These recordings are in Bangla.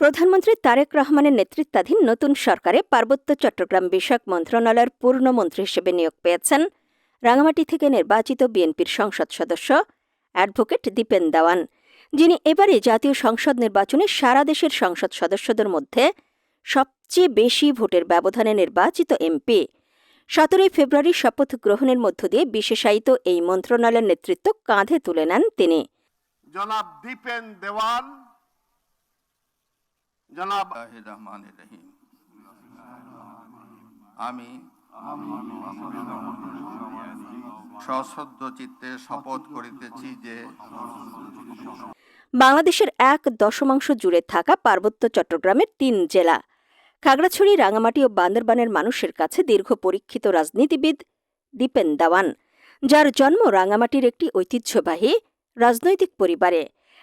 প্রধানমন্ত্রী তারেক রহমানের নেতৃত্বাধীন নতুন সরকারে পার্বত্য চট্টগ্রাম বিষয়ক মন্ত্রণালয়ের পূর্ণমন্ত্রী হিসেবে নিয়োগ পেয়েছেন রাঙামাটি থেকে নির্বাচিত বিএনপির সংসদ সদস্য অ্যাডভোকেট দীপেন দেওয়ান, যিনি এবারে জাতীয় সংসদ নির্বাচনে সারা দেশের সংসদ সদস্যদের মধ্যে সবচেয়ে বেশি ভোটের ব্যবধানে নির্বাচিত এমপি। 17 ফেব্রুয়ারি শপথ গ্রহণের মধ্য দিয়ে বিশেষায়িত এই মন্ত্রণালয়ের নেতৃত্ব কাঁধে তুলে নেন তিনি। জনাব দীপেন দেওয়ান, জনাব আমি সশ্রদ্ধ চিত্তে শপথ করিতেছি যে বাংলাদেশের 1/10 জুড়ে থাকা পার্বত্য চট্টগ্রামের 3 জেলা খাগড়াছড়ি, রাঙামাটি ও বান্দরবানের মানুষের কাছে দীর্ঘ পরীক্ষিত রাজনীতিবিদ দীপেন দেওয়ান, যার জন্ম রাঙামাটির একটি ঐতিহ্যবাহী রাজনৈতিক পরিবারে।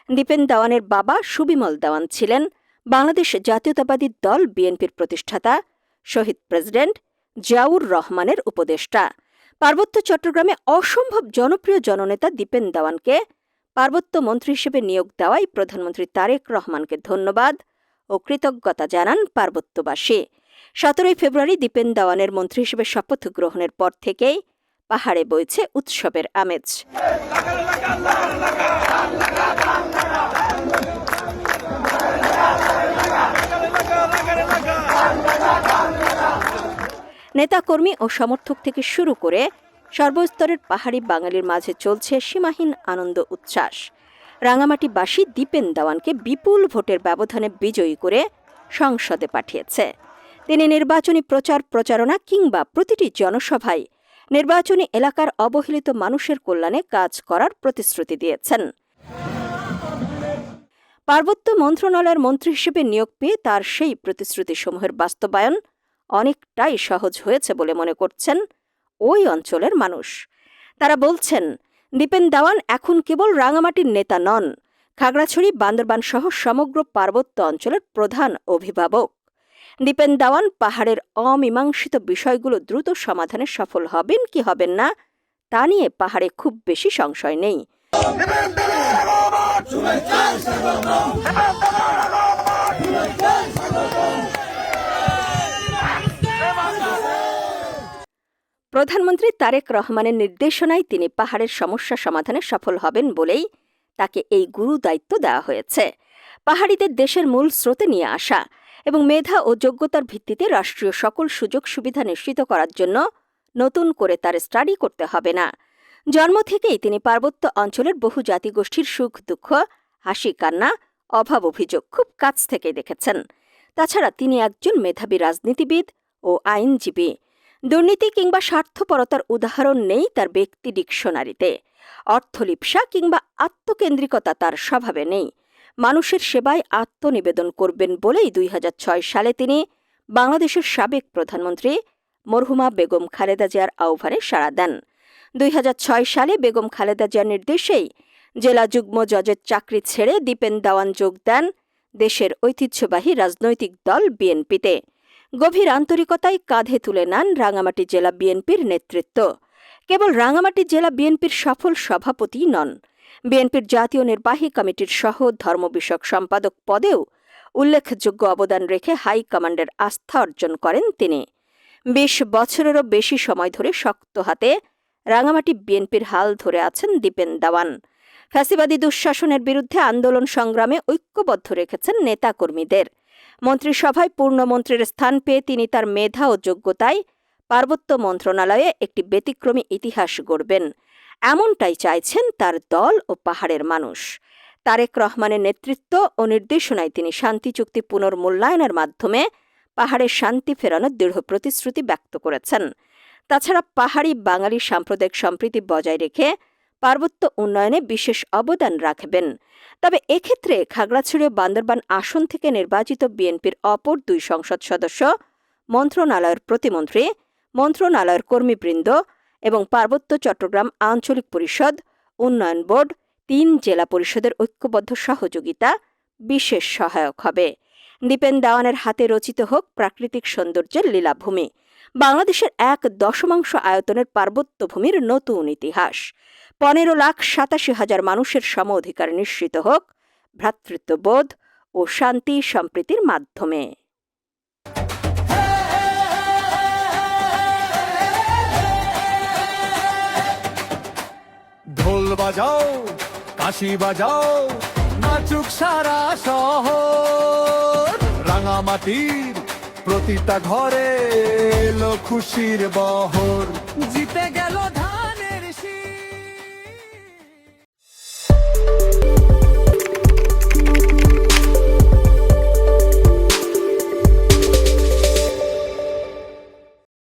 দীপেন দেওয়ানের বাবা সুবিমল দেওয়ান ছিলেন বাংলাদেশ জাতীয়তাবাদী দল বিএনপির প্রতিষ্ঠাতা শহীদ প্রেসিডেন্ট জিয়াউর রহমানের উপদেষ্টা। পার্বত্য চট্টগ্রামে অসম্ভব জনপ্রিয় জননেতা দীপেন দেওয়ানকে পার্বত্য মন্ত্রী হিসেবে নিয়োগ দেওয়ায় প্রধানমন্ত্রী তারেক রহমানকে ধন্যবাদ ও কৃতজ্ঞতা জানান পার্বত্যবাসী। 17 ফেব্রুয়ারি দীপেন দেওয়ানের মন্ত্রী হিসেবে শপথ গ্রহণের পর থেকেই পাহাড়ে বইছে উৎসবের আমেজ। নেতাকর্মী ও সমর্থক থেকে শুরু করে সর্বস্তরের পাহাড়ি বাঙালির মাঝে চলছে সীমাহীন আনন্দ উচ্ছ্বাস। রাঙামাটিবাসী দীপেন দেওয়ানকে বিপুল ভোটের ব্যবধানে বিজয়ী করে সংসদে পাঠিয়েছে। তিনি নির্বাচনী প্রচারণা কিংবা প্রতিটি জনসভায় নির্বাচনী এলাকার অবহেলিত মানুষের কল্যাণে কাজ করার প্রতিশ্রুতি দিয়েছেন। পার্বত্য মন্ত্রণালয়ের মন্ত্রী হিসেবে নিয়োগ পেয়ে তার সেই প্রতিশ্রুতিসমূহের বাস্তবায়ন অনেকটাই সহজ হয়েছে বলে মনে করছেন ওই অঞ্চলের মানুষ। তারা বলছেন, দীপেন দেওয়ান এখন কেবল রাঙামাটির নেতা নন, খাগড়াছড়ি, বান্দরবান সহ সমগ্র পার্বত্য অঞ্চলের প্রধান অভিভাবক। দীপেন দেওয়ান পাহাড়ের অমীমাংসিত বিষয়গুলো দ্রুত সমাধানে সফল হবেন কি হবেন না তা নিয়ে পাহাড়ে খুব বেশি সংশয় নেই। প্রধানমন্ত্রী তারেক রহমানের নির্দেশনায় তিনি পাহাড়ের সমস্যা সমাধানে সফল হবেন বলেই তাকে এই গুরু দায়িত্ব দেওয়া হয়েছে। পাহাড়িদের দেশের মূল স্রোতে নিয়ে আসা এবং মেধা ও যোগ্যতার ভিত্তিতে রাষ্ট্রীয় সকল সুযোগ সুবিধা নিশ্চিত করার জন্য নতুন করে তার স্টাডি করতে হবে না। জন্ম থেকেই তিনি পার্বত্য অঞ্চলের বহু জাতিগোষ্ঠীর সুখ দুঃখ, হাসি কান্না, অভাব অভিযোগ খুব কাছ থেকে দেখেছেন। তাছাড়া তিনি একজন মেধাবী রাজনীতিবিদ ও আইনজীবী। দুর্নীতি কিংবা স্বার্থপরতার উদাহরণ নেই তার ব্যক্তি ডিকশনারিতে। অর্থলিপ্সা কিংবা আত্মকেন্দ্রিকতা তার স্বভাবে নেই। মানুষের সেবায় আত্মনিবেদন করবেন বলেই 2006 সালে তিনি বাংলাদেশের সাবেক প্রধানমন্ত্রী মরহুমা বেগম খালেদা জিয়ার আহ্বানে সাড়া দেন। 2006 সালে বেগম খালেদা জিয়ার নির্দেশেই জেলা যুগ্ম জজের চাকরি ছেড়ে দীপেন দেওয়ান যোগ দেন দেশের ঐতিহ্যবাহী রাজনৈতিক দল বিএনপিতে। গভীর আন্তরিকতায় কাঁধে তুলে নেন রাঙামাটি জেলা বিএনপির নেতৃত্ব। কেবল রাঙামাটি জেলা বিএনপির সফল সভাপতিই নন, বিএনপির জাতীয় নির্বাহী কমিটির সহ ধর্ম বিষয়ক সম্পাদক পদেও উল্লেখযোগ্য অবদান রেখে হাইকমান্ডের আস্থা অর্জন করেন তিনি। 20 বছরেরও বেশি সময় ধরে শক্ত হাতে রাঙামাটি বিএনপির হাল ধরে আছেন দীপেন দেওয়ান। ফ্যাসিবাদী দুঃশাসনের বিরুদ্ধে আন্দোলন সংগ্রামে ঐক্যবদ্ধ রেখেছেন নেতাকর্মীদের। মন্ত্রিসভায় পূর্ণমন্ত্রীর স্থান পেয়ে তিনি তার মেধা ও যোগ্যতায় পার্বত্য মন্ত্রণালয়ে একটি ব্যতিক্রমী ইতিহাস গড়বেন, এমনটাই চাইছেন তার দল ও পাহাড়ের মানুষ। তারেক রহমানের নেতৃত্ব ও নির্দেশনায় তিনি শান্তি চুক্তি পুনর্মূল্যায়নের মাধ্যমে পাহাড়ের শান্তি ফেরানোর দৃঢ় প্রতিশ্রুতি ব্যক্ত করেছেন। তাছাড়া পাহাড়ি বাঙালি সাম্প্রদায়িক সম্প্রীতি বজায় রেখে পার্বত্য উন্নয়নে বিশেষ অবদান রাখবেন। তবে এক্ষেত্রে খাগড়াছড়ি ও বান্দরবান আসন থেকে নির্বাচিত বিএনপির অপর 2 সংসদ সদস্য, মন্ত্রণালয়ের প্রতিমন্ত্রী, মন্ত্রণালয়ের কর্মীবৃন্দ এবং পার্বত্য চট্টগ্রাম আঞ্চলিক পরিষদ, উন্নয়ন বোর্ড, 3 জেলা পরিষদের ঐক্যবদ্ধ সহযোগিতা বিশেষ সহায়ক হবে। দীপেন দেওয়ানের হাতে রচিত হোক প্রাকৃতিক সৌন্দর্যের লীলাভূমি, বাংলাদেশের 1/10 আয়তনের পার্বত্য ভূমির নতুন ইতিহাস। 15,87,000 মানুষের সম অধিকার নিশ্চিত হোক, ভ্রাতৃত্ববোধ ও শান্তি সম্প্রীতির মাধ্যমে। ঢোল বাজাও, কাশি বাজাও, নাচুক সারা শহর। রাঙামাটির প্রতিটা ঘরে এলো খুশির বহর। জিতে গেল